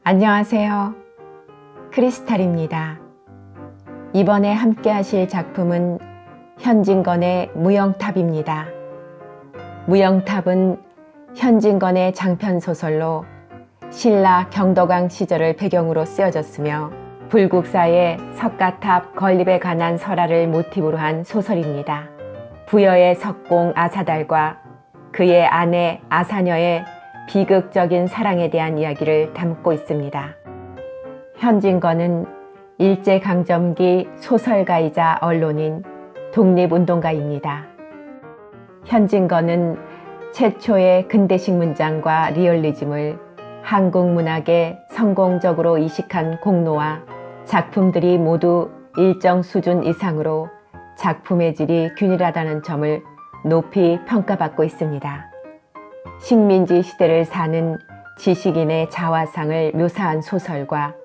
안녕하세요. 크리스탈입니다. 이번에 함께 하실 작품은 현진건의 무영탑입니다. 무영탑은 현진건의 장편소설로 신라 경덕왕 시절을 배경으로 쓰여졌으며 불국사의 석가탑 건립에 관한 설화를 모티브로 한 소설입니다. 부여의 석공 아사달과 그의 아내 아사녀의 비극적인 사랑에 대한 이야기를 담고 있습니다. 현진건은 일제강점기 소설가이자 언론인, 독립운동가입니다. 현진건은 최초의 근대식 문장과 리얼리즘을 한국 문학에 성공적으로 이식한 공로와 작품들이 모두 일정 수준 이상으로 작품의 질이 균일하다는 점을 높이 평가받고 있습니다. 식민지 시대를 사는 지식인의 자화상을 묘사한 소설과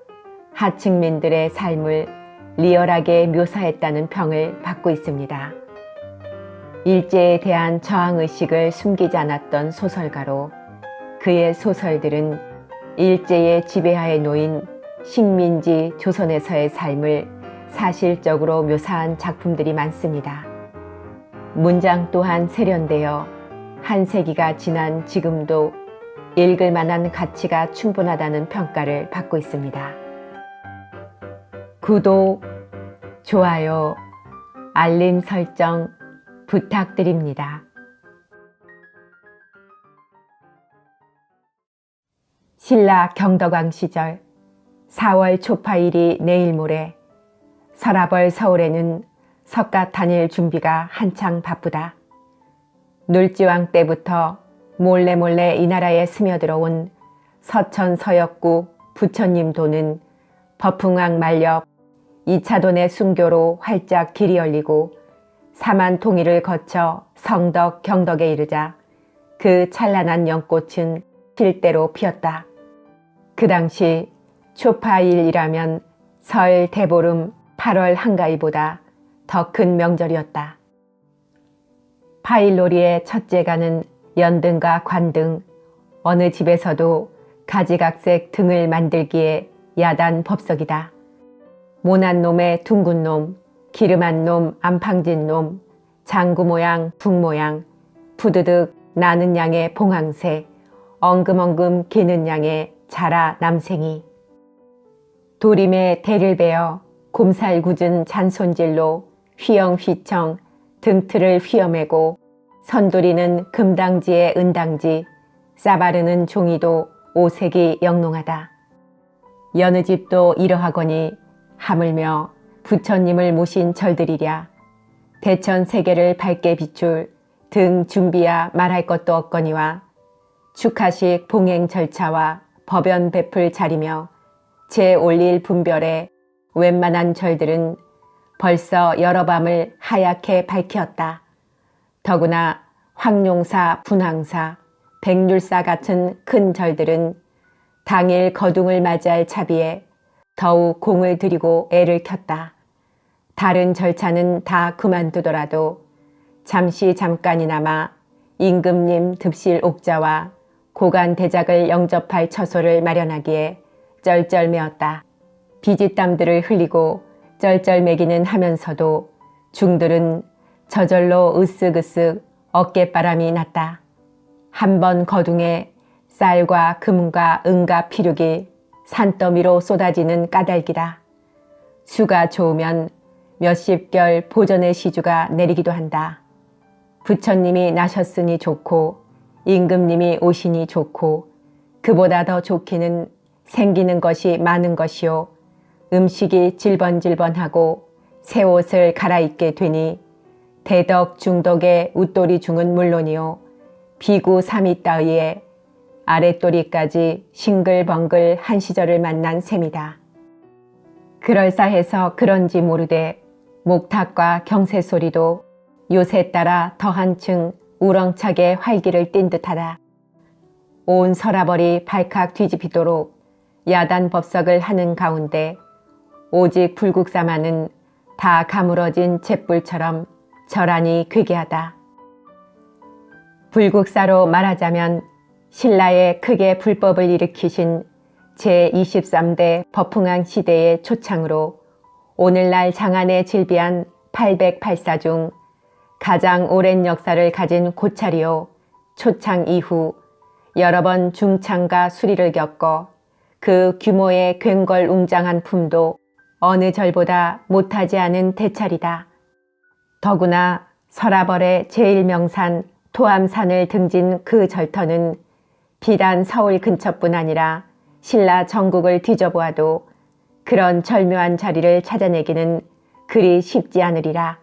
하층민들의 삶을 리얼하게 묘사했다는 평을 받고 있습니다. 일제에 대한 저항의식을 숨기지 않았던 소설가로 그의 소설들은 일제의 지배하에 놓인 식민지 조선에서의 삶을 사실적으로 묘사한 작품들이 많습니다. 문장 또한 세련되어 한 세기가 지난 지금도 읽을 만한 가치가 충분하다는 평가를 받고 있습니다. 구독, 좋아요, 알림 설정 부탁드립니다. 신라 경덕왕 시절 4월 초파일이 내일 모레 서라벌 서울에는 석가탄일 준비가 한창 바쁘다. 놀지왕 때부터 몰래 이 나라에 스며들어온 서천 서역구 부처님 도는 법흥왕 만렵 2차돈의 순교로 활짝 길이 열리고 사만통일을 거쳐 성덕 경덕에 이르자 그 찬란한 연꽃은 실대로 피었다. 그 당시 초파일이라면 설 대보름 8월 한가위보다 더 큰 명절이었다. 파일놀이의 첫째가는 연등과 관등, 어느 집에서도 가지각색 등을 만들기에 야단 법석이다. 모난 놈의 둥근 놈, 기름한 놈, 안팡진 놈, 장구 모양, 북 모양, 푸드득 나는 양의 봉황새, 엉금엉금 기는 양의 자라 남생이. 도림에 대를 베어 곰살 굳은 잔손질로 휘영휘청 등틀을 휘어매고 선돌이는 금당지에 은당지, 싸바르는 종이도 오색이 영롱하다. 여느 집도 이러하거니 하물며 부처님을 모신 절들이랴. 대천 세계를 밝게 비출 등 준비야 말할 것도 없거니와 축하식 봉행 절차와 법연 베풀 자리며 제 올릴 분별에 웬만한 절들은 벌써 여러 밤을 하얗게 밝히었다. 더구나 황룡사, 분황사, 백률사 같은 큰 절들은 당일 거둥을 맞이할 차비에 더욱 공을 들이고 애를 켰다. 다른 절차는 다 그만두더라도 잠깐이나마 임금님 듭실 옥자와 고관 대작을 영접할 처소를 마련하기에 쩔쩔매었다. 비지땀들을 흘리고 쩔쩔매기는 하면서도 중들은 저절로 으쓱으쓱 어깨바람이 났다. 한 번 거둥에 쌀과 금과 은과 피륙이 산더미로 쏟아지는 까닭이다. 수가 좋으면 몇십 결 보전의 시주가 내리기도 한다. 부처님이 나셨으니 좋고 임금님이 오시니 좋고 그보다 더 좋기는 생기는 것이 많은 것이요 음식이 질번질번하고 새 옷을 갈아입게 되니 대덕 중덕의 웃돌이 중은 물론이요 비구 삼이 따위에 아랫도리까지 싱글벙글 한 시절을 만난 셈이다. 그럴싸해서 그런지 모르되 목탁과 경새소리도 요새 따라 더 한층 우렁차게 활기를 띈 듯하다. 온 서라벌이 발칵 뒤집히도록 야단 법석을 하는 가운데 오직 불국사만은 다 가물어진 잿불처럼 절하니 괴괴하다. 불국사로 말하자면 신라에 크게 불법을 일으키신 제23대 버풍왕 시대의 초창으로 오늘날 장안에 질비한 808사 중 가장 오랜 역사를 가진 고찰이요 초창 이후 여러 번 중창과 수리를 겪어 그 규모의 괭걸웅장한 품도 어느 절보다 못하지 않은 대찰이다. 더구나 서라벌의 제1명산 토암산을 등진 그 절터는 비단 서울 근처뿐 아니라 신라 전국을 뒤져보아도 그런 절묘한 자리를 찾아내기는 그리 쉽지 않으리라.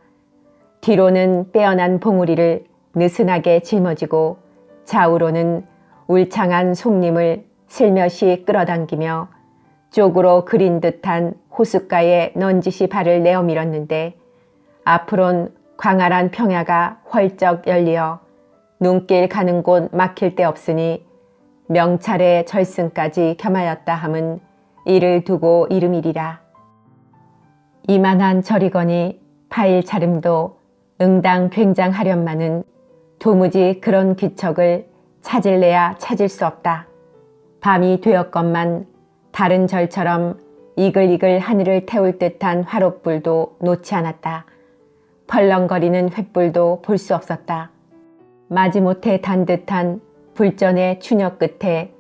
뒤로는 빼어난 봉우리를 느슨하게 짊어지고 좌우로는 울창한 송림을 슬며시 끌어당기며 쪽으로 그린 듯한 호숫가에 넌지시 발을 내어 밀었는데 앞으론 광활한 평야가 헐쩍 열리어 눈길 가는 곳 막힐 데 없으니 명찰의 절승까지 겸하였다 함은 이를 두고 이름이리라. 이만한 절이거니 파일 차림도 응당 굉장하련마는 도무지 그런 기척을 찾을래야 찾을 수 없다. 밤이 되었건만 다른 절처럼 이글이글 하늘을 태울 듯한 화롯불도 놓지 않았다. 펄렁거리는 횃불도 볼 수 없었다. 마지못해 단 듯한 불전의 추녀 끝에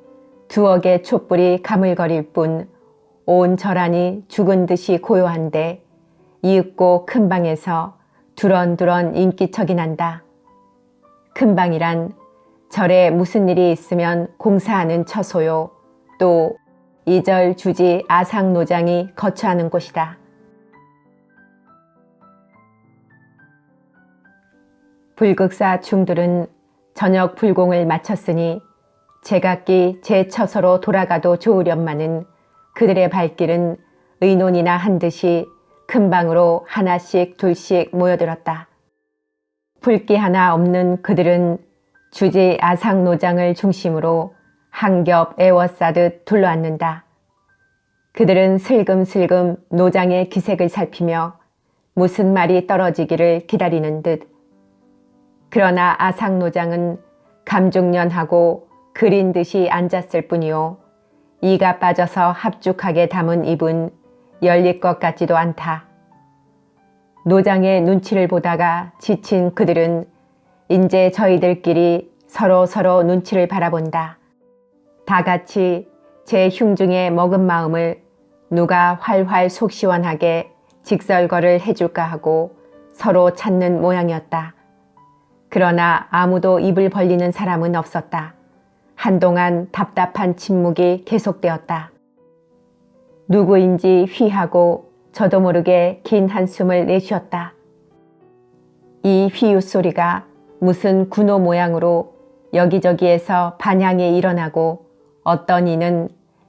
두억의 촛불이 가물거릴 뿐 온 절안이 죽은 듯이 고요한데 이윽고 큰 방에서 두런두런 인기척이 난다. 큰 방이란 절에 무슨 일이 있으면 공사하는 처소요. 또 이 절 주지 아상노장이 거처하는 곳이다. 불극사 중들은 저녁 불공을 마쳤으니 제각기 제 처소로 돌아가도 좋으련마는 그들의 발길은 의논이나 한 듯이 큰 방으로 하나씩 둘씩 모여들었다. 불기 하나 없는 그들은 주지 아상노장을 중심으로 한 겹 에워싸듯 둘러앉는다. 그들은 슬금슬금 노장의 기색을 살피며 무슨 말이 떨어지기를 기다리는 듯. 그러나 아상노장은 감중련하고 그린 듯이 앉았을 뿐이요. 이가 빠져서 합죽하게 담은 입은 열릴 것 같지도 않다. 노장의 눈치를 보다가 지친 그들은 이제 저희들끼리 서로 눈치를 바라본다. 다 같이 제 흉중에 먹은 마음을 누가 활활 속 시원하게 직설거를 해줄까 하고 서로 찾는 모양이었다. 그러나 아무도 입을 벌리는 사람은 없었다. 한동안 답답한 침묵이 계속되었다. 누구인지 휘하고 저도 모르게 긴 한숨을 내쉬었다. 이 휘유 소리가 무슨 군호 모양으로 여기저기에서 반향이 일어나고 어떤 이는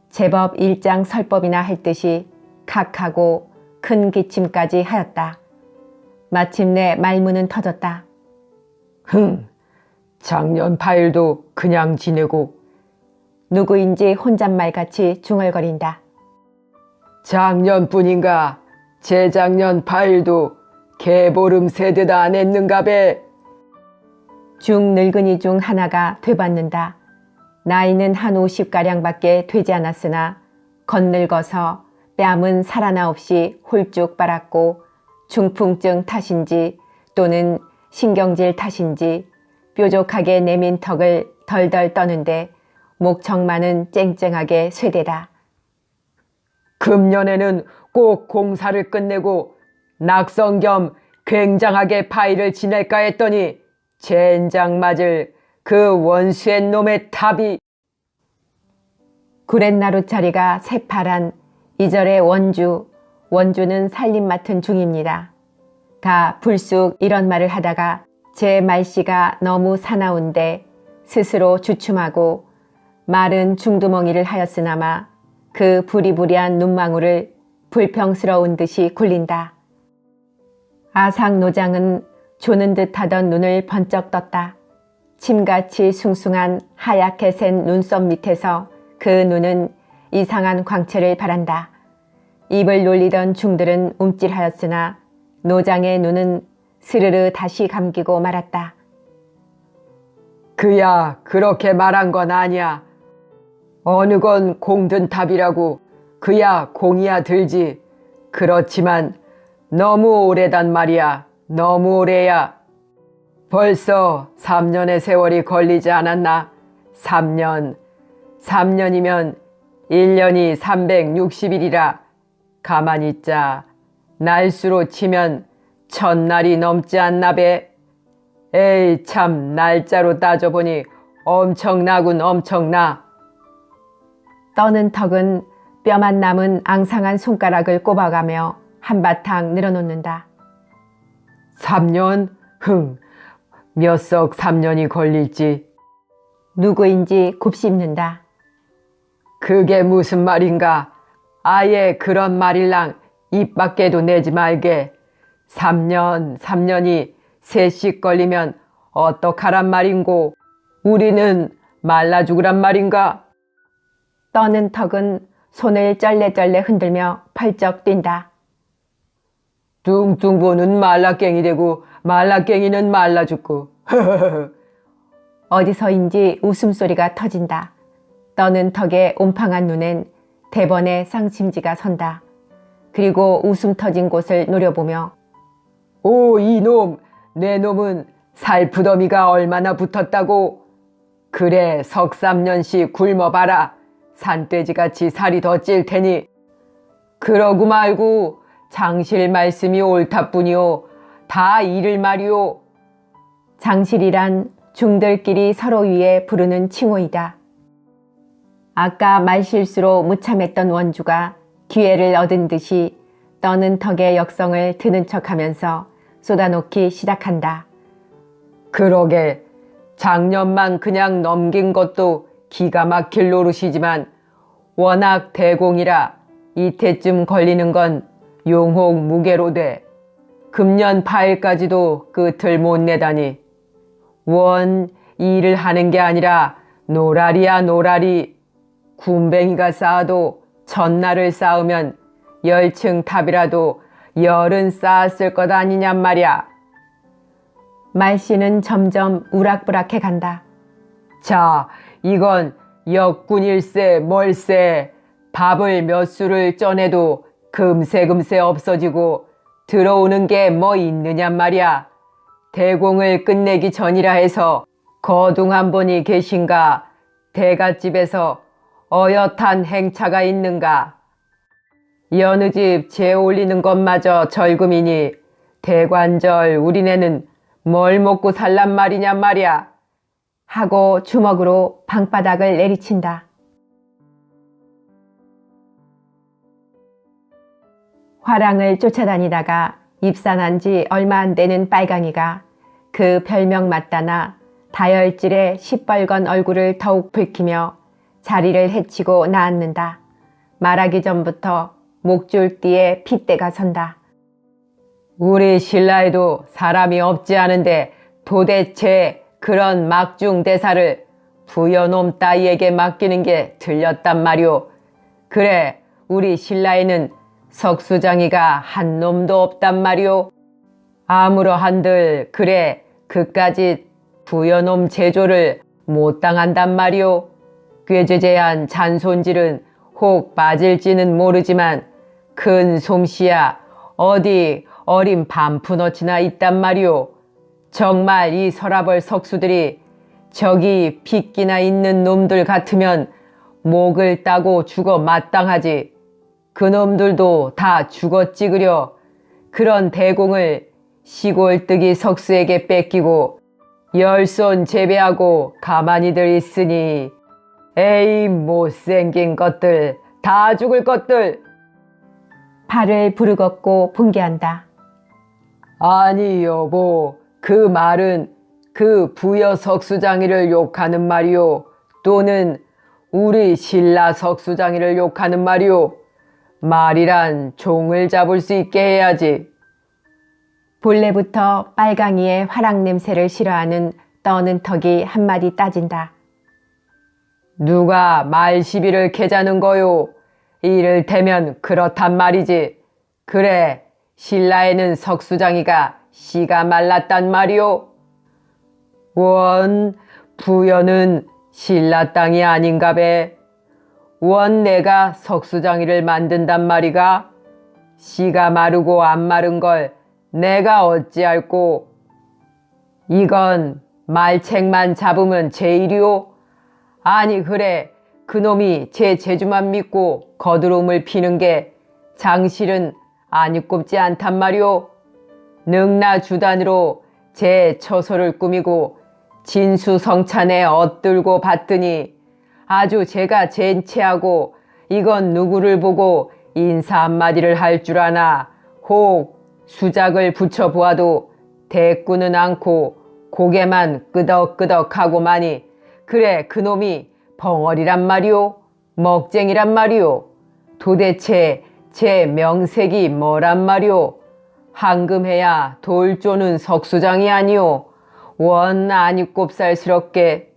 제법 일장설법이나 할 듯이 각하고 큰 기침까지 하였다. 마침내 말문은 터졌다. 작년 파일도 그냥 지내고. 누구인지 혼잣말같이 중얼거린다. 작년뿐인가 재작년 파일도 개보름 세듯 안 했는가배. 중 늙은이 중 하나가 되받는다. 나이는 한 50가량밖에 되지 않았으나 겉늙어서 뺨은 살아나 없이 홀쭉 빨았고 중풍증 탓인지 또는 신경질 탓인지 뾰족하게 내민 턱을 덜덜 떠는데 목청만은 쨍쨍하게 쇠대다. 금년에는 꼭 공사를 끝내고 낙성 겸 굉장하게 파일을 지낼까 했더니 젠장 맞을 그 원수의 놈의 탑이. 구렛나루짜리가 새파란 이절의 원주는 살림 맡은 중입니다. 다 불쑥 이런 말을 하다가 제 말씨가 너무 사나운데 스스로 주춤하고 말은 중두멍이를 하였으나마 그 부리부리한 눈망울을 불평스러운 듯이 굴린다. 아상노장은 조는 듯 하던 눈을 번쩍 떴다. 침같이 숭숭한 하얗게 센 눈썹 밑에서 그 눈은 이상한 광채를 발한다. 입을 놀리던 중들은 움찔하였으나 노장의 눈은 스르르 다시 감기고 말았다. 그야 그렇게 말한 건 아니야. 어느 건 공든 탑이라고. 그야 공이야 들지. 그렇지만 너무 오래단 말이야. 너무 오래야. 벌써 3년의 세월이 걸리지 않았나? 3년. 3년이면 1년이 360일이라. 가만히 있자. 날수로 치면 1000날이 넘지 않나 배. 에이 참, 날짜로 따져보니 엄청나군 엄청나. 떠는 턱은 뼈만 남은 앙상한 손가락을 꼽아가며 한바탕 늘어놓는다. 3년? 몇 석 3년이 걸릴지. 누구인지 곱씹는다. 그게 무슨 말인가? 아예 그런 말일랑 입 밖에도 내지 말게. 3년이 셋씩 걸리면 어떡하란 말인고. 우리는 말라 죽으란 말인가? 떠는 턱은 손을 쩔레쩔레 흔들며 펄쩍 뛴다. 뚱뚱 보는 말라깽이 되고 말라깽이는 말라 죽고. 어디서인지 웃음소리가 터진다. 떠는 턱의 옴팡한 눈엔 대번의 쌍심지가 선다. 그리고 웃음 터진 곳을 노려보며 오 이놈, 내 놈은 살푸더미가 얼마나 붙었다고. 그래 석 3년씩 굶어봐라. 산돼지같이 살이 더 찔 테니. 그러고 말고 장실 말씀이 옳다뿐이오. 다 이를 말이오. 장실이란 중들끼리 서로 위에 부르는 칭호이다. 아까 말실수로 무참했던 원주가 기회를 얻은 듯이 떠는 턱의 역성을 드는 척하면서 쏟아놓기 시작한다. 그러게 작년만 그냥 넘긴 것도 기가 막힐 노릇이지만 워낙 대공이라 이때쯤 걸리는 건 용혹 무게로 돼. 금년 8일까지도 끝을 못 내다니. 원 일을 하는 게 아니라 노라리야 노라리. 군뱅이가 쌓아도 전날을 쌓으면 10층 탑이라도 열은 쌓았을 것 아니냔 말이야. 말씨는 점점 우락부락해 간다. 자, 이건 역군일세 멀세. 밥을 몇 수를 쪄내도 금세 없어지고 들어오는 게 뭐 있느냔 말이야. 대공을 끝내기 전이라 해서 거둥 한 분이 계신가? 대갓집에서 어엿한 행차가 있는가? 여느 집 재 올리는 것마저 절금이니 대관절 우리네는 뭘 먹고 살란 말이냔 말이야. 하고 주먹으로 방바닥을 내리친다. 화랑을 쫓아다니다가 입산한 지 얼마 안 되는 빨강이가 그 별명 맞다나 다혈질의 시뻘건 얼굴을 더욱 붉히며 자리를 헤치고 나앉는다. 말하기 전부터 목줄띠에 핏대가 선다. 우리 신라에도 사람이 없지 않은데 도대체 그런 막중 대사를 부여놈 따위에게 맡기는 게 틀렸단 말이오. 그래, 우리 신라에는 석수장이가 한 놈도 없단 말이오. 아무러한들 그래 그까짓 부여놈 제조를 못 당한단 말이오. 꾀죄죄한 잔손질은 혹 빠질지는 모르지만 큰 솜씨야 어디 어린 반푼어치나 있단 말이오. 정말 이 서라벌 석수들이 저기 핏기나 있는 놈들 같으면 목을 따고 죽어 마땅하지. 그놈들도 다 죽었지 그려. 그런 대공을 시골뜨기 석수에게 뺏기고 열손 재배하고 가만히들 있으니 에이 못생긴 것들, 다 죽을 것들. 발을 부르짖고 분개한다. 아니 여보, 그 말은 그 부여 석수장이를 욕하는 말이오. 또는 우리 신라 석수장이를 욕하는 말이오. 말이란 종을 잡을 수 있게 해야지. 본래부터 빨강이의 화랑 냄새를 싫어하는 떠는 턱이 한마디 따진다. 누가 말 시비를 캐자는 거요? 이를테면 그렇단 말이지. 그래, 신라에는 석수장이가 씨가 말랐단 말이오. 원, 부여는 신라 땅이 아닌가 배. 원 내가 석수장이를 만든단 말이가? 씨가 마르고 안 마른 걸 내가 어찌알꼬? 이건 말책만 잡으면 제일이오? 아니 그래, 그놈이 제 재주만 믿고 거드름을 피는 게 장실은 아니꼽지 않단 말이오. 능나 주단으로 제 처소를 꾸미고 진수성찬에 엇들고 봤더니 아주 제가 젠체하고 이건 누구를 보고 인사 한마디를 할 줄 아나 혹 수작을 붙여보아도 대꾸는 않고 고개만 끄덕끄덕하고마니 그래 그놈이 벙어리란 말이오? 먹쟁이란 말이오? 도대체 제 명색이 뭐란 말이오? 황금해야 돌 쪼는 석수장이 아니오. 원 아니꼽살스럽게.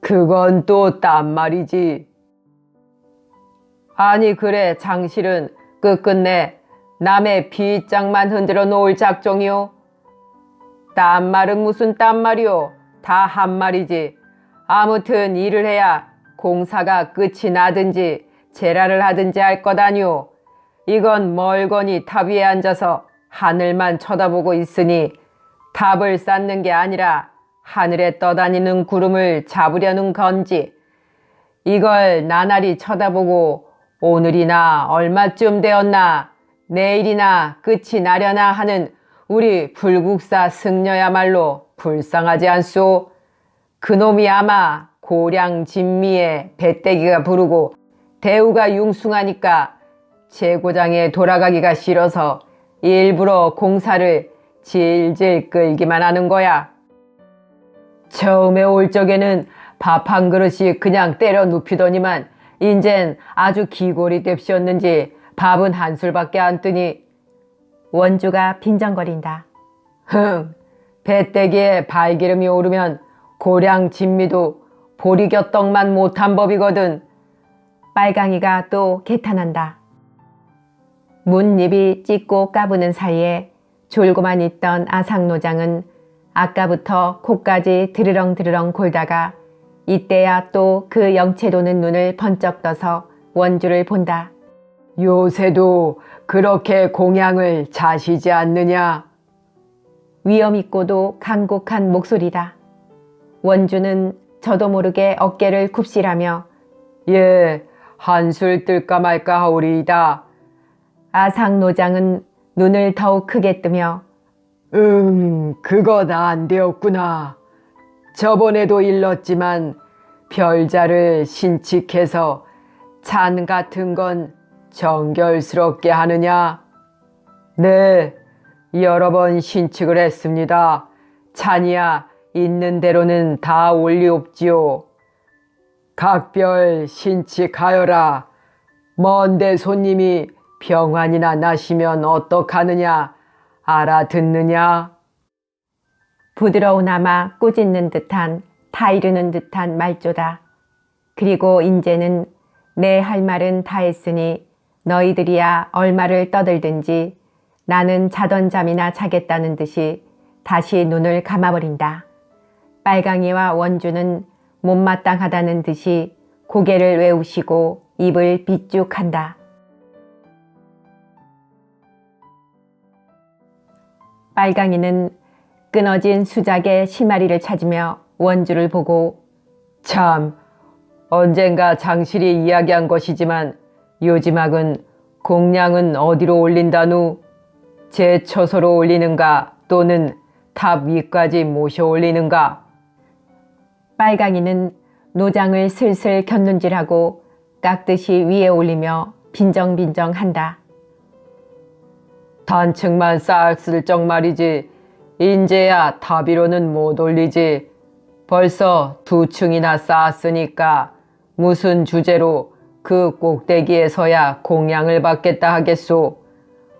그건 또 딴 말이지. 아니 그래 장실은 끝끝내 남의 빗장만 흔들어 놓을 작정이오. 딴 말은 무슨 딴 말이오. 다 한 말이지. 아무튼 일을 해야 공사가 끝이 나든지 제라를 하든지 할 것 아니오. 이건 멀거니 탑 위에 앉아서 하늘만 쳐다보고 있으니 탑을 쌓는 게 아니라 하늘에 떠다니는 구름을 잡으려는 건지. 이걸 나날이 쳐다보고 오늘이나 얼마쯤 되었나 내일이나 끝이 나려나 하는 우리 불국사 승려야말로 불쌍하지 않소? 그놈이 아마 고량 진미에 배때기가 부르고 대우가 융숭하니까 제고장에 돌아가기가 싫어서 일부러 공사를 질질 끌기만 하는 거야. 처음에 올 적에는 밥 한 그릇이 그냥 때려 눕히더니만 인젠 아주 기골이 됩시었는지 밥은 한 술밖에 안 뜨니. 원주가 빈정거린다. 배때기에 발기름이 오르면 고량 진미도 보리곁떡만 못한 법이거든. 빨강이가 또 개탄한다. 문잎이 찢고 까부는 사이에 졸고만 있던 아상노장은 아까부터 코까지 드르렁드르렁 골다가 이때야 또 그 영체 도는 눈을 번쩍 떠서 원주를 본다. 요새도 그렇게 공양을 자시지 않느냐? 위엄있고도 간곡한 목소리다. 원주는 저도 모르게 어깨를 굽실하며 예, 한술 뜰까 말까 하오리이다. 아상노장은 눈을 더욱 크게 뜨며 그거 안 되었구나. 저번에도 일렀지만 별자를 신칙해서 잔 같은 건 정결스럽게 하느냐? 네, 여러 번 신칙을 했습니다. 잔이야 있는 대로는 다 올리옵지요. 각별 신칙하여라. 먼데 손님이 병환이나 나시면 어떡하느냐 알아듣느냐? 부드러우나마 꾸짖는 듯한 타이르는 듯한 말조다. 그리고 인제는 내 할 말은 다 했으니 너희들이야 얼마를 떠들든지 나는 자던 잠이나 자겠다는 듯이 다시 눈을 감아버린다. 빨강이와 원주는 못마땅하다는 듯이 고개를 외우시고 입을 비쭉한다. 빨강이는 끊어진 수작의 실마리를 찾으며 원주를 보고 참, 언젠가 장실이 이야기한 것이지만 요지막은 공량은 어디로 올린다누? 제 처소로 올리는가 또는 탑 위까지 모셔 올리는가? 빨강이는 노장을 슬슬 곁눈질하고 깍듯이 위에 올리며 빈정빈정한다. 단층만 쌓았을 적 말이지 인제야 탑 위로는 못 올리지. 벌써 2층이나 쌓았으니까 무슨 주제로 그 꼭대기에서야 공양을 받겠다 하겠소.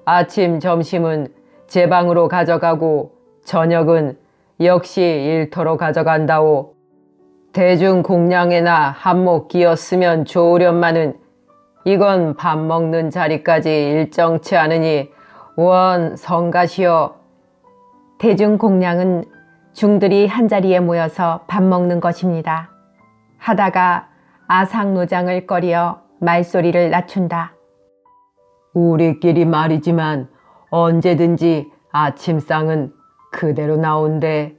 아침 점심은 제 방으로 가져가고 저녁은 역시 일터로 가져간다오. 대중 공양에나 한몫 끼었으면 좋으련마는 이건 밥 먹는 자리까지 일정치 않으니 원 성가시여. 대중 공양은 중들이 한자리에 모여서 밥 먹는 것입니다. 하다가 아상노장을 꺼리어 말소리를 낮춘다. 우리끼리 말이지만 언제든지 아침상은 그대로 나온대.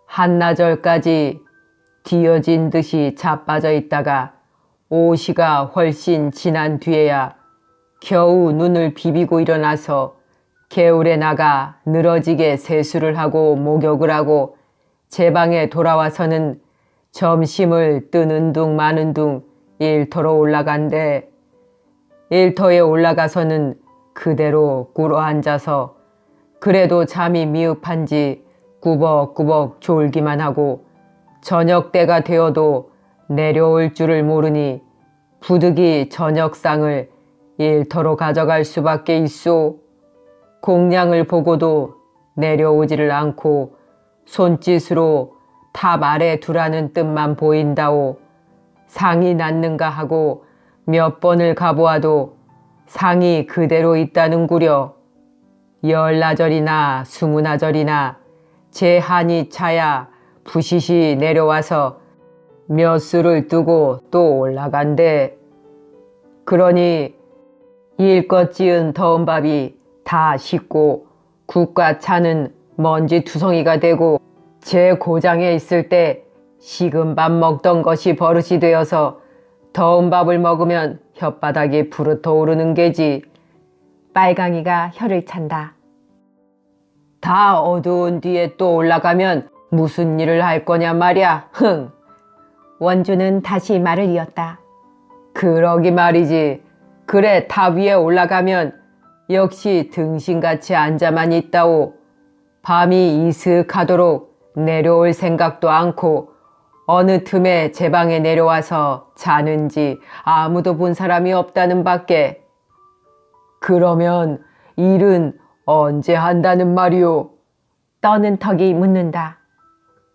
한나절까지 뒤어진 듯이 자빠져 있다가 오시가 훨씬 지난 뒤에야 겨우 눈을 비비고 일어나서 개울에 나가 늘어지게 세수를 하고 목욕을 하고 제 방에 돌아와서는 점심을 뜨는 둥 마는 둥 일터로 올라간대. 일터에 올라가서는 그대로 꿇어 앉아서 그래도 잠이 미흡한지 꾸벅꾸벅 졸기만 하고 저녁 때가 되어도 내려올 줄을 모르니 부득이 저녁상을 일터로 가져갈 수밖에 있소. 공량을 보고도 내려오지를 않고 손짓으로 탑 아래 두라는 뜻만 보인다오. 상이 났는가 하고 몇 번을 가보아도 상이 그대로 있다는구려. 열나절이나 스무나절이나 제 한이 차야 부시시 내려와서 몇 수를 뜨고 또 올라간대. 그러니 일껏 지은 더운 밥이 다 식고 국과 차는 먼지 투성이가 되고 제 고장에 있을 때 식은 밥 먹던 것이 버릇이 되어서 더운 밥을 먹으면 혓바닥이 부르터 오르는 게지. 빨강이가 혀를 찬다. 다 어두운 뒤에 또 올라가면 무슨 일을 할 거냐 말이야. 흥. 원주는 다시 말을 이었다. 그러기 말이지. 그래 탑 위에 올라가면 역시 등신같이 앉아만 있다오. 밤이 이슥하도록 내려올 생각도 않고 어느 틈에 제 방에 내려와서 자는지 아무도 본 사람이 없다는 밖에. 그러면 일은 언제 한다는 말이오? 떠는 턱이 묻는다.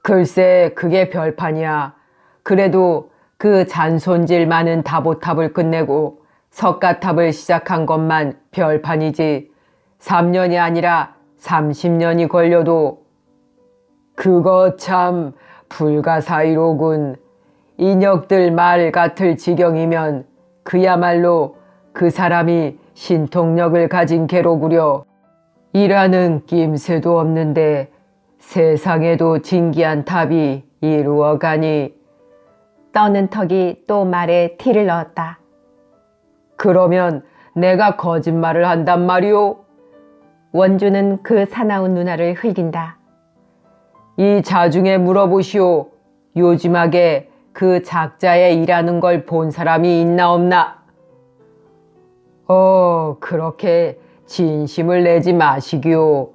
글쎄 그게 별판이야. 그래도 그 잔손질 많은 다보탑을 끝내고 석가탑을 시작한 것만 별판이지 3년이 아니라 30년이 걸려도. 그거 참 불가사의로군. 인역들 말 같을 지경이면 그야말로 그 사람이 신통력을 가진 개로구려. 이라는 낌새도 없는데 세상에도 진기한 탑이 이루어가니. 떠는 턱이 또 말에 티를 넣었다. 그러면 내가 거짓말을 한단 말이오? 원주는 그 사나운 누나를 흘긴다. 이 자중에 물어보시오. 요즘하게 그 작자에 일하는 걸 본 사람이 있나 없나? 그렇게 진심을 내지 마시기오.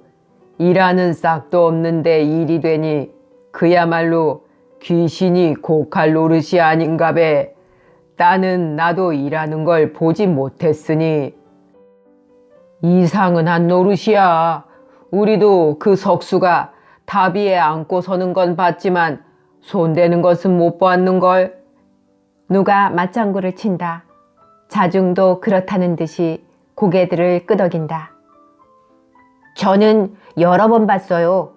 일하는 싹도 없는데 일이 되니 그야말로 귀신이 고칼 노릇이 아닌가배. 나도 일하는 걸 보지 못했으니. 이상은 한 노릇이야. 우리도 그 석수가 탑 위에 앉고 서는 건 봤지만 손대는 것은 못 보았는걸. 누가 맞장구를 친다. 자중도 그렇다는 듯이 고개들을 끄덕인다. 저는 여러 번 봤어요.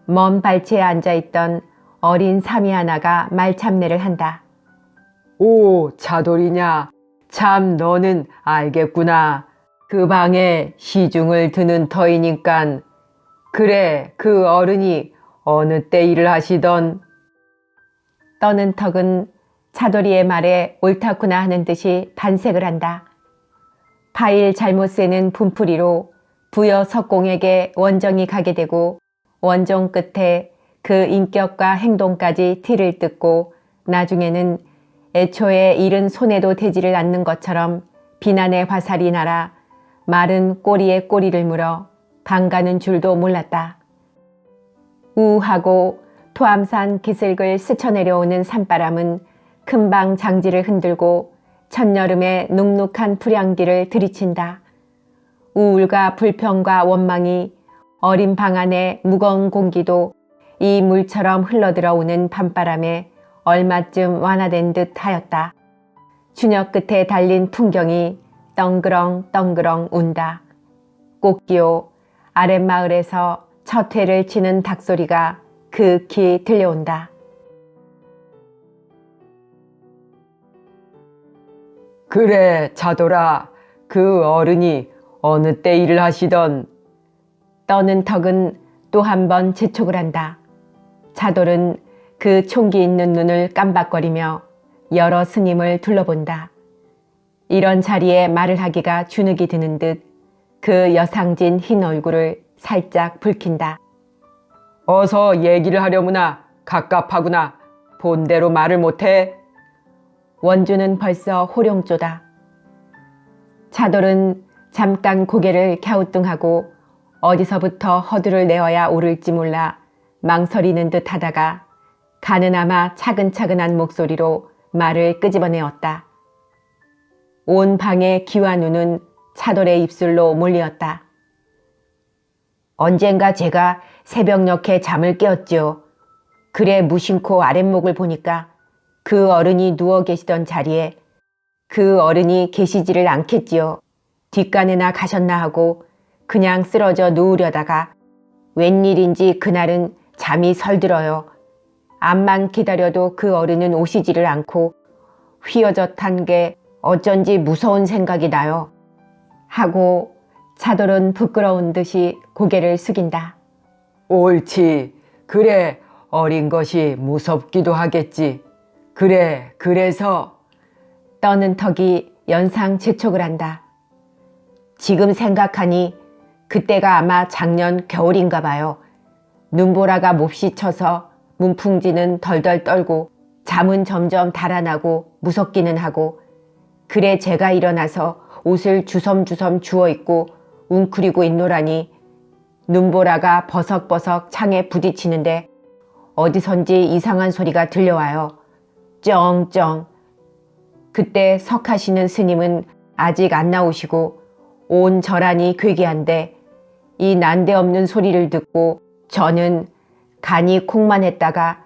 먼 발치에 앉아있던 어린 사미 하나가 말참내를 한다. 오, 차돌이냐. 참 너는 알겠구나. 그 방에 시중을 드는 터이니깐. 그래, 그 어른이 어느 때 일을 하시던. 떠는 턱은 차돌이의 말에 옳다구나 하는 듯이 반색을 한다. 파일 잘못 세는 분풀이로 부여 석공에게 원정이 가게 되고 원정 끝에 그 인격과 행동까지 티를 뜯고 나중에는 애초에 일은 손에도 대지를 않는 것처럼 비난의 화살이 날아 마른 꼬리에 꼬리를 물어 방가는 줄도 몰랐다. 우하고 토암산 기슭을 스쳐내려오는 산바람은 큰방 장지를 흔들고 첫여름의 눅눅한 풀향기를 들이친다. 우울과 불평과 원망이 어린 방 안의 무거운 공기도 이 물처럼 흘러들어오는 밤바람에 얼마쯤 완화된 듯 하였다. 추녀 끝에 달린 풍경이 덩그렁덩그렁 운다. 꽃기호 아랫마을에서 첫 회를 치는 닭소리가 극히 들려온다. 그래, 차돌아. 그 어른이 어느 때 일을 하시던. 떠는 턱은 또 한 번 재촉을 한다. 차돌은 그 총기 있는 눈을 깜박거리며 여러 스님을 둘러본다. 이런 자리에 말을 하기가 주눅이 드는 듯 그 여상진 흰 얼굴을 살짝 붉힌다. 어서 얘기를 하려무나. 갑갑하구나. 본대로 말을 못해. 원주는 벌써 호령조다. 차돌은 잠깐 고개를 갸우뚱하고 어디서부터 허들을 내어야 오를지 몰라 망설이는 듯 하다가 가느나마 차근차근한 목소리로 말을 끄집어내었다. 온 방의 귀와 눈은 차돌의 입술로 몰리었다. 언젠가 제가 새벽녘에 잠을 깨었지요. 그래 무심코 아랫목을 보니까 그 어른이 누워 계시던 자리에 그 어른이 계시지를 않겠지요. 뒷간에나 가셨나 하고 그냥 쓰러져 누우려다가 웬일인지 그날은 잠이 설들어요. 암만 기다려도 그 어른은 오시지를 않고 휘어졌한 게 어쩐지 무서운 생각이 나요. 하고 차돌은 부끄러운 듯이 고개를 숙인다. 옳지. 그래, 어린 것이 무섭기도 하겠지. 그래, 그래서. 떠는 턱이 연상 재촉을 한다. 지금 생각하니 그때가 아마 작년 겨울인가 봐요. 눈보라가 몹시 쳐서 문풍지는 덜덜 떨고 잠은 점점 달아나고 무섭기는 하고 그래 제가 일어나서 옷을 주섬주섬 주워 입고 웅크리고 있노라니 눈보라가 버석버석 창에 부딪히는데 어디선지 이상한 소리가 들려와요. 쩡쩡. 그때 석하시는 스님은 아직 안 나오시고 온 절안이 괴기한데 이 난데없는 소리를 듣고 저는 간이 콩만 했다가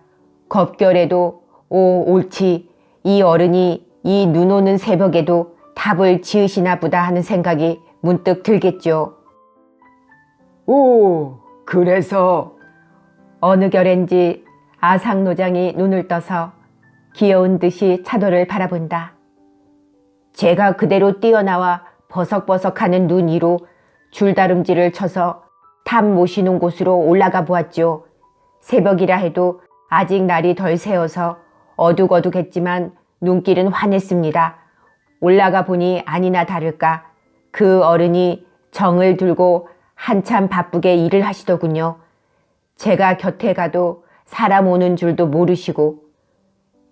겁결에도 오 옳지 이 어른이 이 눈 오는 새벽에도 답을 지으시나 보다 하는 생각이 문득 들겠죠. 오, 그래서. 어느 결엔지 아상노장이 눈을 떠서 귀여운 듯이 차돌을 바라본다. 제가 그대로 뛰어나와 버석버석하는 눈 위로 줄다름질을 쳐서 탑 모시는 곳으로 올라가 보았죠. 새벽이라 해도 아직 날이 덜 새어서 어둑어둑했지만 눈길은 환했습니다. 올라가 보니 아니나 다를까 그 어른이 정을 들고 한참 바쁘게 일을 하시더군요. 제가 곁에 가도 사람 오는 줄도 모르시고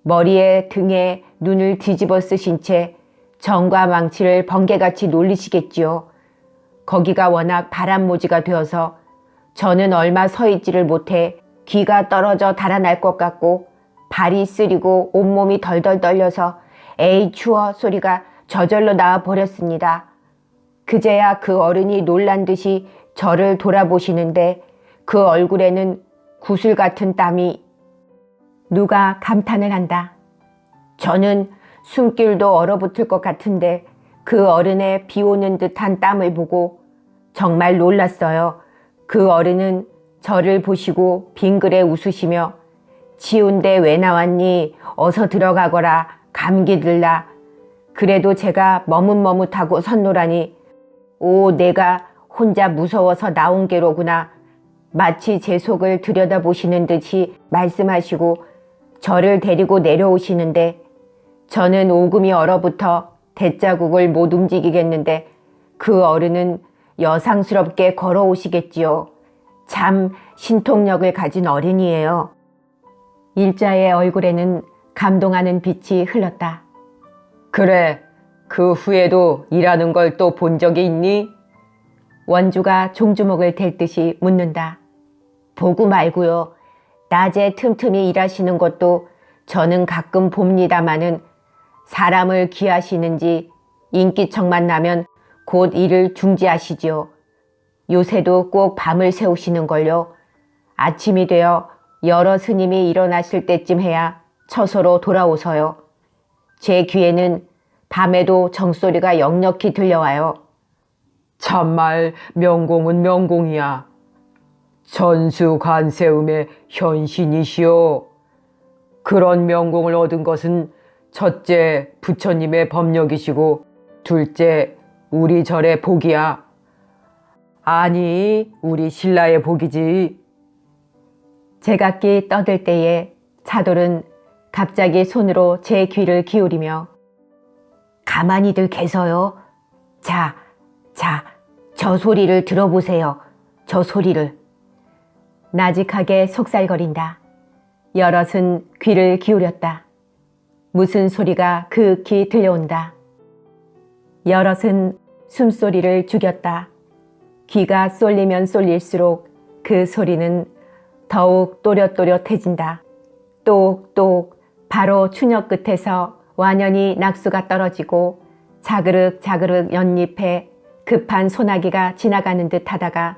머리에 등에 눈을 뒤집어 쓰신 채 정과 망치를 번개같이 놀리시겠지요. 거기가 워낙 바람모지가 되어서 저는 얼마 서 있지를 못해 귀가 떨어져 달아날 것 같고 발이 쓰리고 온몸이 덜덜 떨려서 에이 추워 소리가 저절로 나와 버렸습니다. 그제야 그 어른이 놀란 듯이 저를 돌아보시는데 그 얼굴에는 구슬 같은 땀이. 누가 감탄을 한다. 저는 숨길도 얼어붙을 것 같은데 그 어른의 비 오는 듯한 땀을 보고 정말 놀랐어요. 그 어른은 저를 보시고 빙그레 웃으시며 치운데 왜 나왔니? 어서 들어가거라. 감기 들라. 그래도 제가 머뭇머뭇하고 섰노라니 오 내가 혼자 무서워서 나온 게로구나. 마치 제 속을 들여다보시는 듯이 말씀하시고 저를 데리고 내려오시는데 저는 오금이 얼어붙어 대자국을 못 움직이겠는데 그 어른은 여상스럽게 걸어오시겠지요. 참 신통력을 가진 어른이에요. 일자의 얼굴에는 감동하는 빛이 흘렀다. 그래, 그 후에도 일하는 걸 또 본 적이 있니? 원주가 종주목을 댈 듯이 묻는다. 보고 말고요. 낮에 틈틈이 일하시는 것도 저는 가끔 봅니다마는 사람을 귀하시는지 인기척만 나면 곧 일을 중지하시지요. 요새도 꼭 밤을 새우시는걸요. 아침이 되어 여러 스님이 일어나실 때쯤 해야 처소로 돌아오서요. 제 귀에는 밤에도 정소리가 역력히 들려와요. 참말 명공은 명공이야. 전수관세음의 현신이시오. 그런 명공을 얻은 것은 첫째, 부처님의 법력이시고 둘째, 우리 절의 복이야. 아니, 우리 신라의 복이지. 제각기 떠들 때에 차돌은 갑자기 손으로 제 귀를 기울이며 가만히들 계세요. 자, 저 소리를 들어보세요. 저 소리를. 나직하게 속살거린다. 여럿은 귀를 기울였다. 무슨 소리가 극히 들려온다. 여럿은 숨소리를 죽였다. 귀가 쏠리면 쏠릴수록 그 소리는 더욱 또렷또렷해진다. 똑똑 바로 추녀 끝에서 완연히 낙수가 떨어지고 자그륵자그륵 연잎에 급한 소나기가 지나가는 듯 하다가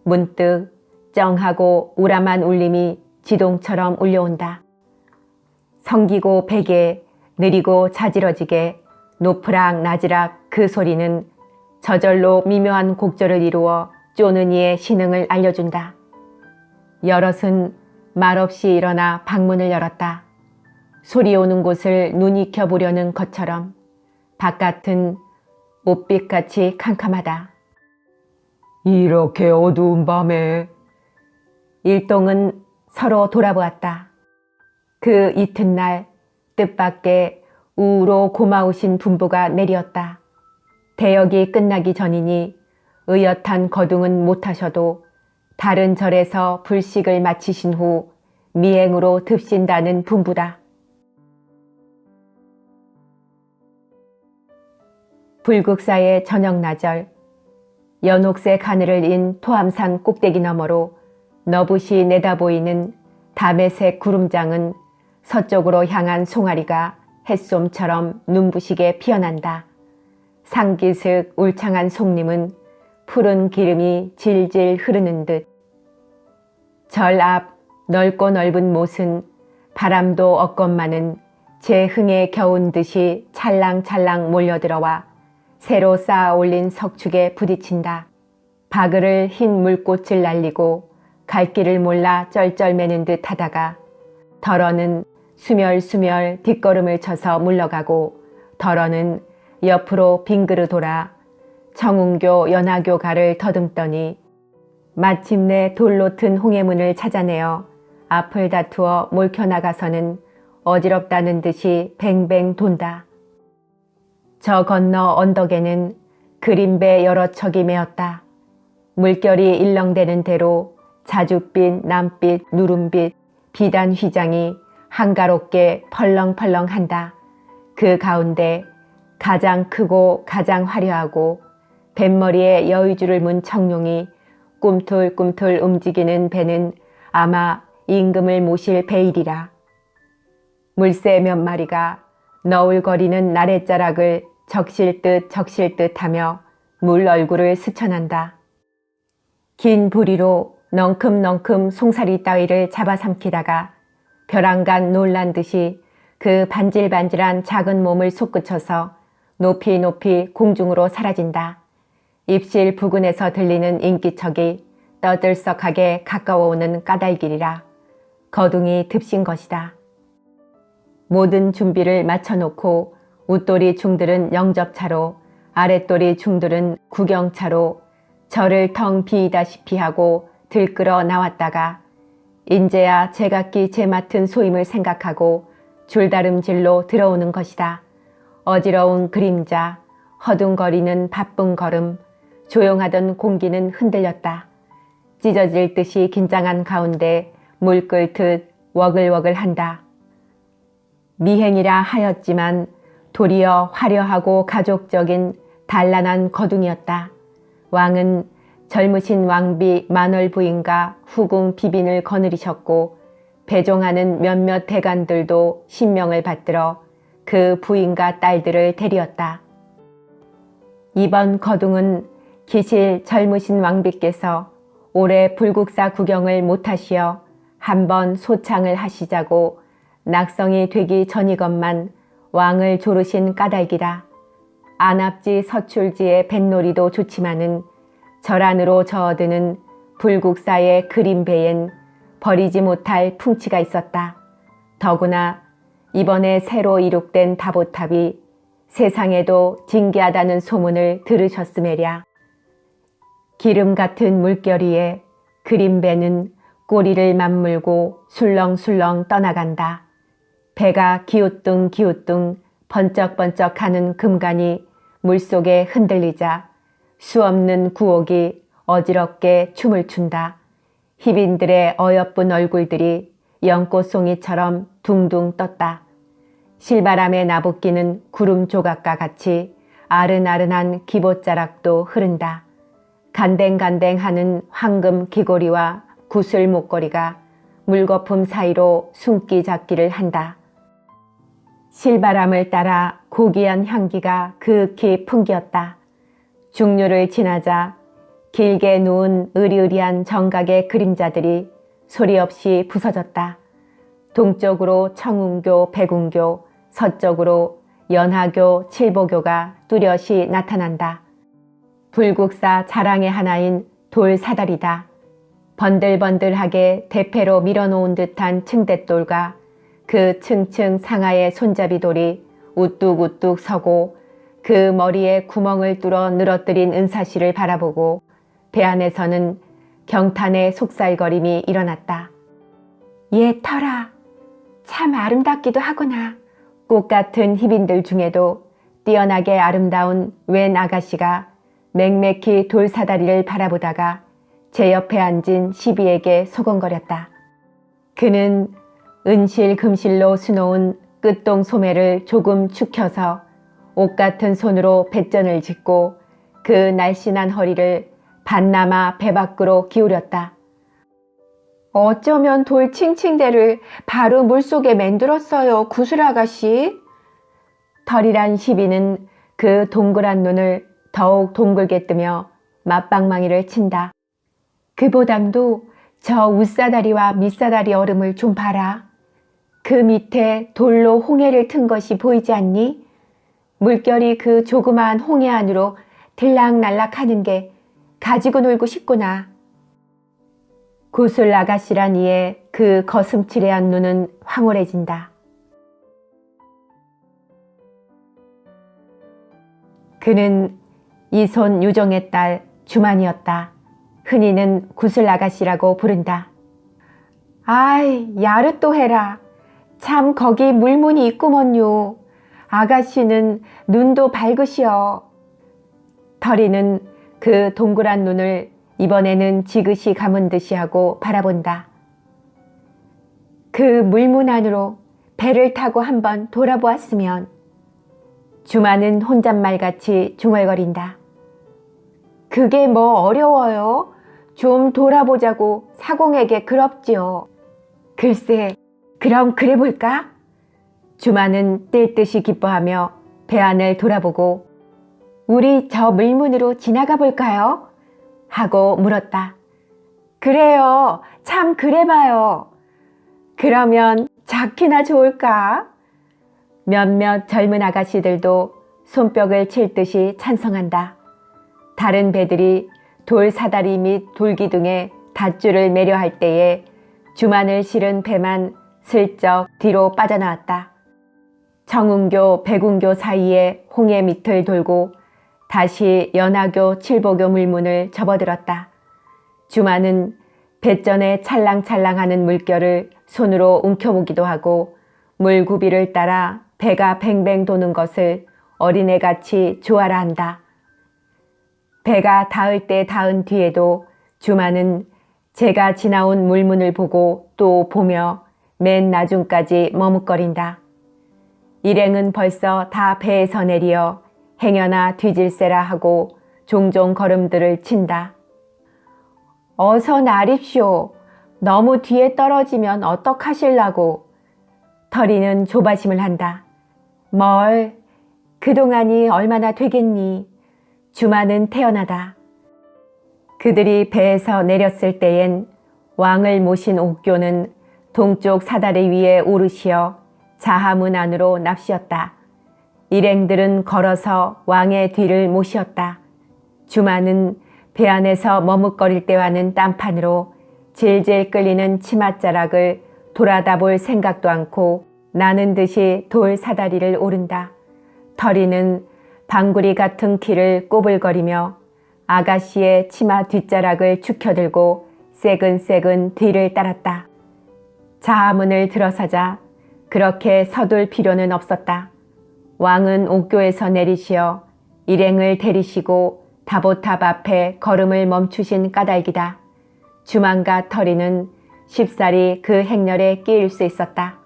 문득 쩡하고 우람한 울림이 지동처럼 울려온다. 성기고 베게 느리고 자지러지게 노프락 나지락 그 소리는 저절로 미묘한 곡절을 이루어 쪼는 이의 신흥을 알려준다. 여럿은 말없이 일어나 방문을 열었다. 소리 오는 곳을 눈익혀 보려는 것처럼 바깥은 옷빛같이 캄캄하다. 이렇게 어두운 밤에. 일동은 서로 돌아보았다. 그 이튿날 뜻밖의 우로 고마우신 분부가 내리었다. 대역이 끝나기 전이니 의젓한 거둥은 못하셔도 다른 절에서 불식을 마치신 후 미행으로 듭신다는 분부다. 불국사의 저녁 나절, 연옥색 하늘을 인 토암산 꼭대기 너머로 너붓이 내다보이는 담의색 구름장은 서쪽으로 향한 송아리가 햇솜처럼 눈부시게 피어난다. 상기슥 울창한 송림은 푸른 기름이 질질 흐르는 듯. 절 앞 넓고 넓은 못은 바람도 없건만은 제 흥에 겨운 듯이 찰랑찰랑 몰려들어와 새로 쌓아 올린 석축에 부딪힌다. 바글을 흰 물꽃을 날리고 갈 길을 몰라 쩔쩔매는 듯 하다가 덜어는 수멸수멸 뒷걸음을 쳐서 물러가고 덜어는 옆으로 빙그르 돌아 청운교 연화교가를 더듬더니 마침내 돌로 튼 홍해문을 찾아내어 앞을 다투어 몰켜나가서는 어지럽다는 듯이 뱅뱅 돈다. 저 건너 언덕에는 그림배 여러 척이 메었다. 물결이 일렁대는 대로 자줏빛, 남빛, 누름빛, 비단 휘장이 한가롭게 펄렁펄렁한다. 그 가운데 가장 크고 가장 화려하고 뱃머리에 여의주를 문 청룡이 꿈틀꿈틀 움직이는 배는 아마 임금을 모실 배이리라. 물새 몇 마리가 너울거리는 나랫자락을 적실 듯 하며 물 얼굴을 스쳐난다. 긴 부리로 넝큼넝큼 송사리 따위를 잡아삼키다가 벼랑간 놀란 듯이 그 반질반질한 작은 몸을 솟구쳐서 높이 높이 공중으로 사라진다. 입실 부근에서 들리는 인기척이 떠들썩하게 가까워오는 까닭이리라. 거둥이 듭신 것이다. 모든 준비를 마쳐놓고 웃돌이 중들은 영접차로 아랫돌이 중들은 구경차로 저를 텅 비이다시피 하고 들끓어 나왔다가 인제야 제각기 제 맡은 소임을 생각하고 줄다름질로 들어오는 것이다. 어지러운 그림자, 허둥거리는 바쁜 걸음, 조용하던 공기는 흔들렸다. 찢어질 듯이 긴장한 가운데 물 끓듯 워글워글한다. 미행이라 하였지만 도리어 화려하고 가족적인 단란한 거둥이었다. 왕은 젊으신 왕비 만월 부인과 후궁 비빈을 거느리셨고 배종하는 몇몇 대간들도 신명을 받들어 그 부인과 딸들을 데리었다. 이번 거둥은 기실 젊으신 왕비께서 올해 불국사 구경을 못하시어 한번 소창을 하시자고 낙성이 되기 전이건만 왕을 조르신 까닭이다. 안압지 서출지의 뱃놀이도 좋지만은 절 안으로 저어드는 불국사의 그림배엔 버리지 못할 풍치가 있었다. 더구나 이번에 새로 이룩된 다보탑이 세상에도 진귀하다는 소문을 들으셨음에랴. 기름 같은 물결 위에 그림배는 꼬리를 맞물고 술렁술렁 떠나간다. 배가 기우뚱기우뚱 번쩍번쩍하는 금관이 물속에 흔들리자 수없는 구옥이 어지럽게 춤을 춘다. 희빈들의 어여쁜 얼굴들이 연꽃송이처럼 둥둥 떴다. 실바람에 나부끼는 구름 조각과 같이 아른아른한 기봇자락도 흐른다. 간댕간댕하는 황금 귀고리와 구슬 목걸이가 물거품 사이로 숨기잡기를 한다. 실바람을 따라 고귀한 향기가 극히 풍기었다. 중류를 지나자 길게 누운 으리으리한 정각의 그림자들이 소리 없이 부서졌다. 동쪽으로 청운교, 백운교, 서쪽으로 연하교, 칠보교가 뚜렷이 나타난다. 불국사 자랑의 하나인 돌사다리다. 번들번들하게 대패로 밀어놓은 듯한 층대돌과 그 층층 상하의 손잡이 돌이 우뚝우뚝 서고 그 머리에 구멍을 뚫어 늘어뜨린 은사시를 바라보고 배 안에서는 경탄의 속살거림이 일어났다. 얘 터라, 참 아름답기도 하구나. 꽃 같은 희빈들 중에도 뛰어나게 아름다운 웬 아가씨가 맹맥히 돌사다리를 바라보다가 제 옆에 앉은 시비에게 소곤거렸다. 그는 은실금실로 수놓은 끝동 소매를 조금 축혀서 옷 같은 손으로 배전을 짚고 그 날씬한 허리를 반나마 배 밖으로 기울였다. 어쩌면 돌 칭칭대를 바로 물속에 맹들었어요, 구슬아가씨. 털이란 시비는 그 동그란 눈을 더욱 동글게 뜨며 맞방망이를 친다. 그보담도 저 웃사다리와 밑사다리 얼음을 좀 봐라. 그 밑에 돌로 홍해를 튼 것이 보이지 않니? 물결이 그 조그마한 홍해 안으로 들락날락 하는 게 가지고 놀고 싶구나. 구슬 아가씨란 이의 그 거슴츠레한 눈은 황홀해진다. 그는 이손 유종의 딸 주만이었다. 흔히는 구슬 아가씨라고 부른다. 아이, 야릇 또 해라. 참 거기 물문이 있구먼요. 아가씨는 눈도 밝으시어. 털이는 그 동그란 눈을 이번에는 지그시 감은 듯이 하고 바라본다. 그 물문 안으로 배를 타고 한번 돌아보았으면. 주만은 혼잣말같이 중얼거린다. 그게 뭐 어려워요? 좀 돌아보자고 사공에게 그럽지요. 글쎄, 그럼 그래 볼까? 주만은 뛸 듯이 기뻐하며 배 안을 돌아보고 우리 저 물문으로 지나가 볼까요? 하고 물었다. 그래요, 참 그래봐요. 그러면 작기나 좋을까? 몇몇 젊은 아가씨들도 손뼉을 칠 듯이 찬성한다. 다른 배들이 돌사다리 및 돌기둥에 닷줄을 매려 할 때에 주만을 실은 배만 슬쩍 뒤로 빠져나왔다. 청운교, 백운교 사이에 홍해 밑을 돌고 다시 연하교, 칠보교 물문을 접어들었다. 주만은 배전에 찰랑찰랑하는 물결을 손으로 움켜보기도 하고 물구비를 따라 배가 뱅뱅 도는 것을 어린애같이 좋아라 한다. 배가 닿을 때 닿은 뒤에도 주만은 제가 지나온 물문을 보고 또 보며 맨 나중까지 머뭇거린다. 일행은 벌써 다 배에서 내리어 행여나 뒤질세라 하고 종종 걸음들을 친다. 어서 나립시오. 너무 뒤에 떨어지면 어떡하실라고. 털이는 조바심을 한다. 뭘, 그동안이 얼마나 되겠니. 주만은 태어나다. 그들이 배에서 내렸을 때엔 왕을 모신 옥교는 동쪽 사다리 위에 오르시어 자하문 안으로 납시었다. 일행들은 걸어서 왕의 뒤를 모시었다. 주만은 배 안에서 머뭇거릴 때와는 딴판으로 질질 끌리는 치맛자락을 돌아다 볼 생각도 않고 나는 듯이 돌 사다리를 오른다. 털이는 방구리 같은 키를 꼬불거리며 아가씨의 치마 뒷자락을 축혀들고 새근새근 뒤를 따랐다. 자문을 들어서자 그렇게 서둘 필요는 없었다. 왕은 옥교에서 내리시어 일행을 데리시고 다보탑 앞에 걸음을 멈추신 까닭이다. 주만과 털이는 쉽사리 그 행렬에 끼일 수 있었다.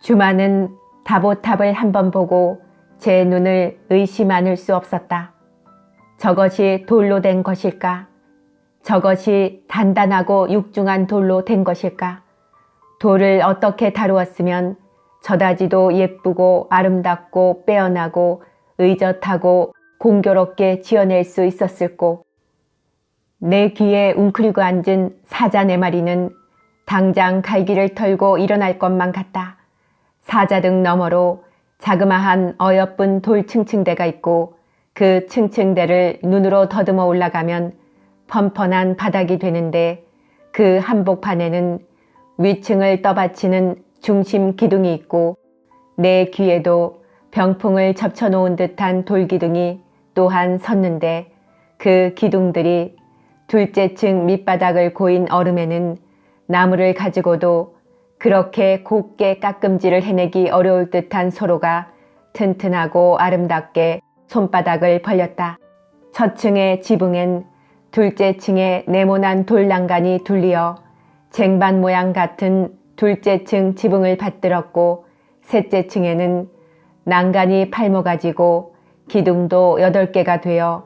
주만은 다보탑을 한번 보고 제 눈을 의심 않을 수 없었다. 저것이 돌로 된 것일까? 저것이 단단하고 육중한 돌로 된 것일까? 돌을 어떻게 다루었으면 저다지도 예쁘고 아름답고 빼어나고 의젓하고 공교롭게 지어낼 수 있었을꼬. 내 귀에 웅크리고 앉은 사자 4마리는 당장 갈기를 털고 일어날 것만 같다. 사자 등 너머로 자그마한 어여쁜 돌 층층대가 있고 그 층층대를 눈으로 더듬어 올라가면 펀펀한 바닥이 되는데 그 한복판에는 위층을 떠받치는 중심 기둥이 있고 내 귀에도 병풍을 접쳐놓은 듯한 돌기둥이 또한 섰는데 그 기둥들이 둘째 층 밑바닥을 고인 얼음에는 나무를 가지고도 그렇게 곱게 깎음질을 해내기 어려울 듯한 소로가 튼튼하고 아름답게 손바닥을 벌렸다. 첫 층의 지붕엔 둘째 층의 네모난 돌난간이 둘리어 쟁반 모양 같은 둘째 층 지붕을 받들었고 셋째 층에는 난간이 팔모가지고 기둥도 8개가 되어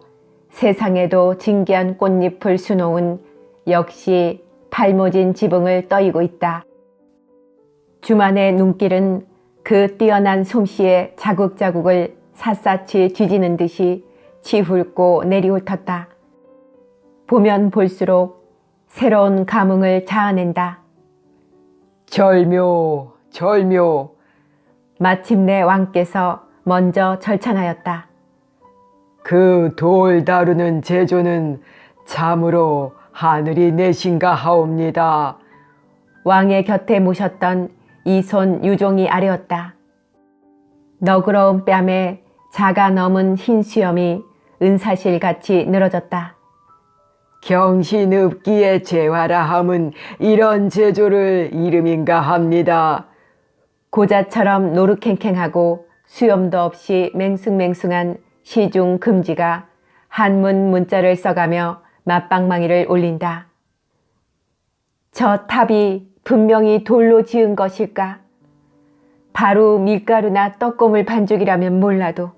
세상에도 진귀한 꽃잎을 수놓은 역시 팔모진 지붕을 떠이고 있다. 주만의 눈길은 그 뛰어난 솜씨의 자국자국을 샅샅이 뒤지는 듯이 치훑고 내리훑었다. 보면 볼수록 새로운 감흥을 자아낸다. 절묘, 절묘. 마침내 왕께서 먼저 절찬하였다. 그 돌 다루는 제조는 참으로 하늘이 내신가 하옵니다. 왕의 곁에 모셨던 이손 유종이 아뢰었다. 너그러운 뺨에 자가 넘은 흰 수염이 은사실같이 늘어졌다. 경신읍기의 재화라 함은 이런 제조를 이름인가 합니다. 고자처럼 노릇캥캥하고 수염도 없이 맹숭맹숭한 시중 금지가 한문 문자를 써가며 맞방망이를 올린다. 저 탑이 분명히 돌로 지은 것일까? 바로 밀가루나 떡고물 반죽이라면 몰라도.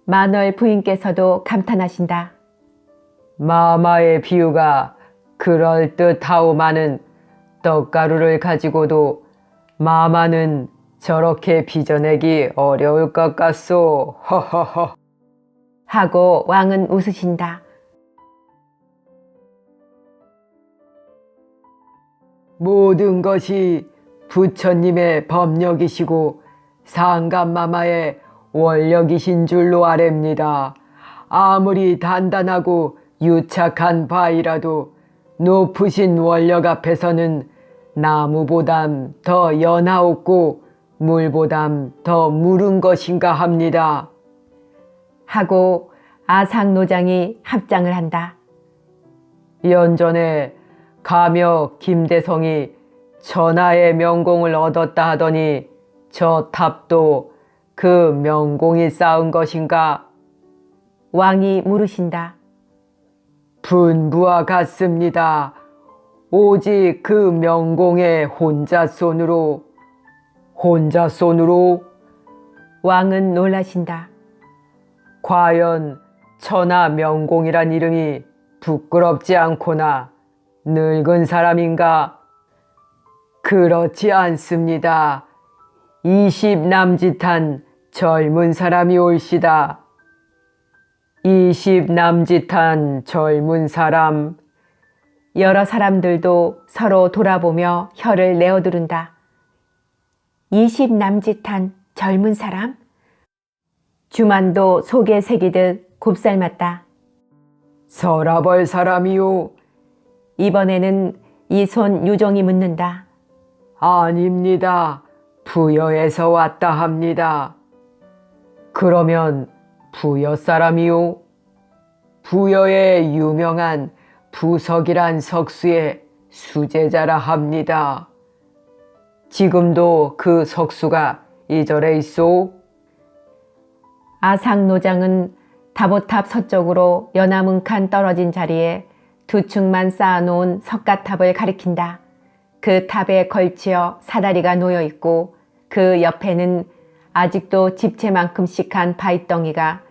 만월 부인께서도 감탄하신다. 마마의 비유가 그럴듯하오마는 떡가루를 가지고도 마마는 저렇게 빚어내기 어려울 것 같소. 허허허. 하고 왕은 웃으신다. 모든 것이 부처님의 법력이시고 상감마마의 원력이신 줄로 아렵니다. 아무리 단단하고 유착한 바이라도 높으신 원력 앞에서는 나무보담 더 연하옵고 물보담 더 무른 것인가 합니다. 하고 아상노장이 합장을 한다. 연전에 가며 김대성이 천하의 명공을 얻었다 하더니 저 탑도 그 명공이 쌓은 것인가? 왕이 물으신다. 분부와 같습니다. 오직 그 명공의 혼자 손으로. 왕은 놀라신다. 과연 천하 명공이란 이름이 부끄럽지 않거나 늙은 사람인가? 그렇지 않습니다. 20 남짓한 젊은 사람이 올시다. 20 남짓한 젊은 사람. 여러 사람들도 서로 돌아보며 혀를 내어두른다. 20 남짓한 젊은 사람? 주만도 속에 새기듯 곱살맞다. 서라벌 사람이요. 이번에는 이손 유종이 묻는다. 아닙니다. 부여에서 왔다 합니다. 그러면 부여 사람이요? 부여의 유명한 부석이란 석수의 수제자라 합니다. 지금도 그 석수가 이 절에 있소? 아상노장은 다보탑 서쪽으로 연암 칸 떨어진 자리에 두 층만 쌓아놓은 석가탑을 가리킨다. 그 탑에 걸치어 사다리가 놓여 있고 그 옆에는 아직도 집채만큼씩한 바위덩이가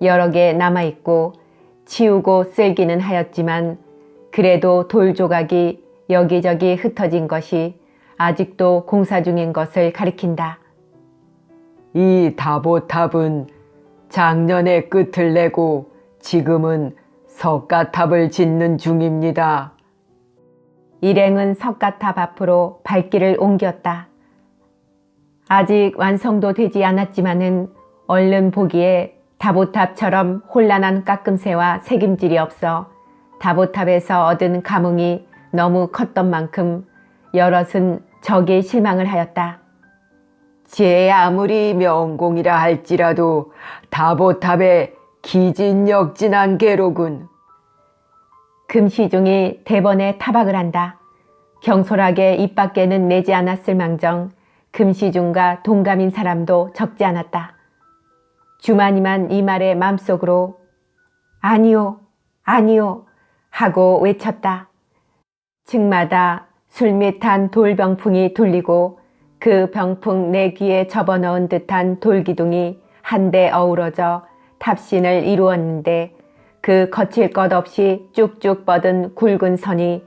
여러 개 남아있고 치우고 쓸기는 하였지만 그래도 돌 조각이 여기저기 흩어진 것이 아직도 공사 중인 것을 가리킨다. 이 다보탑은 작년에 끝을 내고 지금은 석가탑을 짓는 중입니다. 일행은 석가탑 앞으로 발길을 옮겼다. 아직 완성도 되지 않았지만은 얼른 보기에 다보탑처럼 혼란한 깎음새와 새김질이 없어 다보탑에서 얻은 감흥이 너무 컸던 만큼 여럿은 저기에 실망을 하였다. 제 아무리 명공이라 할지라도 다보탑에 기진역진한 게로군. 금시중이 대번에 타박을 한다. 경솔하게 입 밖에는 내지 않았을 망정 금시중과 동감인 사람도 적지 않았다. 주만이만 이 말에 맘속으로 아니요, 아니요 하고 외쳤다. 층마다 술밑한 돌병풍이 돌리고 그 병풍 내 귀에 접어넣은 듯한 돌기둥이 한데 어우러져 탑신을 이루었는데 그 거칠 것 없이 쭉쭉 뻗은 굵은 선이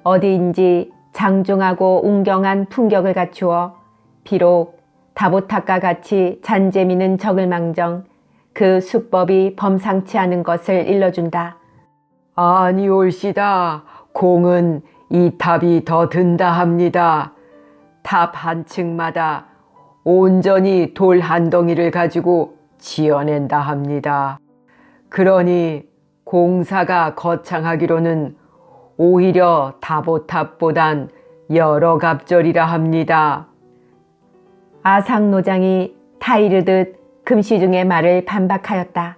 어디인지 장중하고 웅경한 풍격을 갖추어 비록 다보탑과 같이 잔재미는 적을망정 그 수법이 범상치 않은 것을 일러준다. 아니올시다. 공은 이 탑이 더 든다 합니다. 탑 한 층마다 온전히 돌 한 덩이를 가지고 지어낸다 합니다. 그러니 공사가 거창하기로는 오히려 다보탑보단 여러 갑절이라 합니다. 아상노장이 타이르듯 금시중의 말을 반박하였다.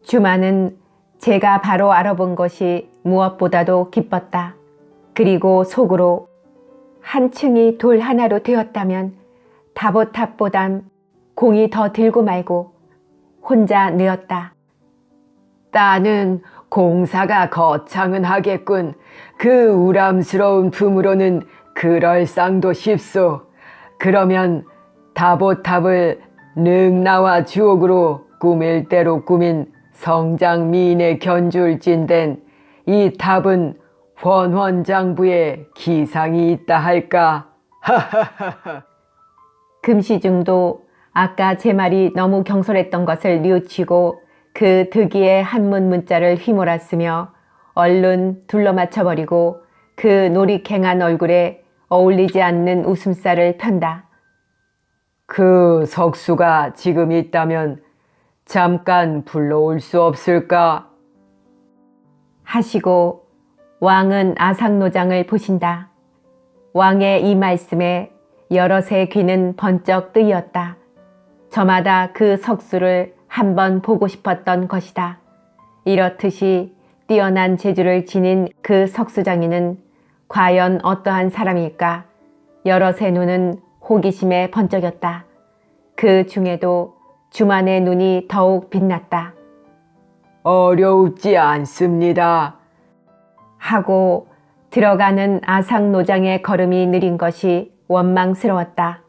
주만은 제가 바로 알아본 것이 무엇보다도 기뻤다. 그리고 속으로 한 층이 돌 하나로 되었다면 다보탑보단 공이 더 들고 말고 혼자 내었다. 따는 공사가 거창은 하겠군. 그 우람스러운 품으로는 그럴상도 쉽소. 그러면 다보탑을 능나와 주옥으로 꾸밀 대로 꾸민 성장 미인의 견줄진된 이 탑은 권원장부에 기상이 있다 할까? 금시중도 아까 제 말이 너무 경솔했던 것을 뉘우치고 그 득이의 한문 문자를 휘몰았으며 얼른 둘러맞춰버리고 그 노릭행한 얼굴에 어울리지 않는 웃음살을 편다. 그 석수가 지금 있다면 잠깐 불러올 수 없을까? 하시고 왕은 아상노장을 보신다. 왕의 이 말씀에 여럿의 귀는 번쩍 뜨이었다. 저마다 그 석수를 한번 보고 싶었던 것이다. 이렇듯이 뛰어난 재주를 지닌 그 석수장인은 과연 어떠한 사람일까? 여럿의 눈은 호기심에 번쩍였다. 그 중에도 주만의 눈이 더욱 빛났다. 어려우지 않습니다. 하고 들어가는 아상노장의 걸음이 느린 것이 원망스러웠다.